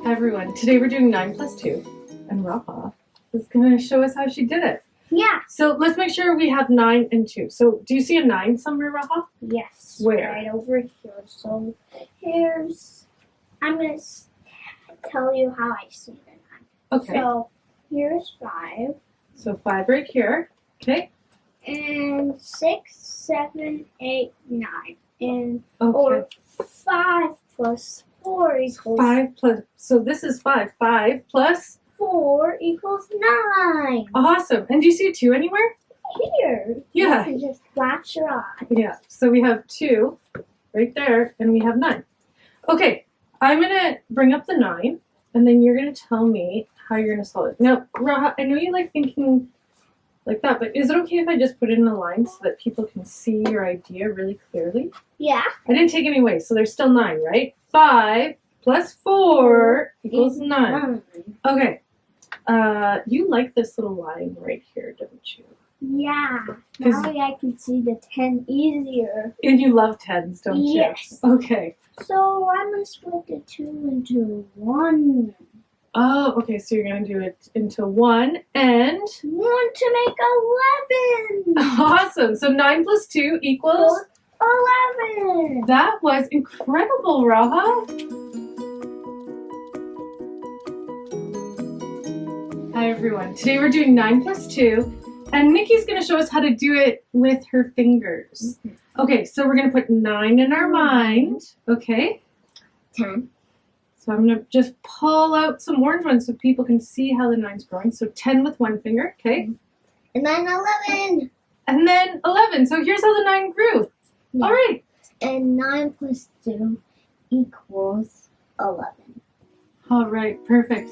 Hi everyone, today we're doing 9 plus 2 and Raha is going to show us how she did it. Yeah. So let's make sure we have 9 and 2. So do you see a 9 somewhere, Raha? Yes. Where? Right over here. So I'm going to tell you how I see the 9. Okay. So here's 5. So 5 right here. Okay. And 6, 7, 8, 9. And Okay. or 5 plus 4 equals 5 plus, so this is 5. 5 plus? 4 equals 9. Awesome. And do you see a 2 anywhere? Here. Yeah. You can just flash your eye. Yeah. So we have 2 right there and we have 9. Okay. I'm going to bring up the 9 and then you're going to tell me how you're going to solve it. Now, Raha, I know you like thinking like that, but is it okay if I just put it in a line so that people can see your idea really clearly? Yeah. I didn't take any away, so there's still 9, right? 5 plus 4 equals 9. Okay. You like this little line right here, don't you? Yeah. 'Cause- Now I can see the 10 easier. And you love 10s, don't you? Yes. Okay. So I'm going to split the 2 into 1. Oh, okay, so you're going to do it into 1 and... 1 to make 11. Awesome. So 9 plus 2 equals... 11. That was incredible, Raha. Hi, everyone. Today we're doing 9 plus 2, and Nikki's going to show us how to do it with her fingers. Okay, so we're going to put 9 in our mind, okay? 10. So I'm going to just pull out some orange ones so people can see how the 9's growing. So 10 with one finger, okay? And then 11. And then 11. So here's how the 9 grew. Yeah. All right. And 9 plus 2 equals 11. All right, perfect.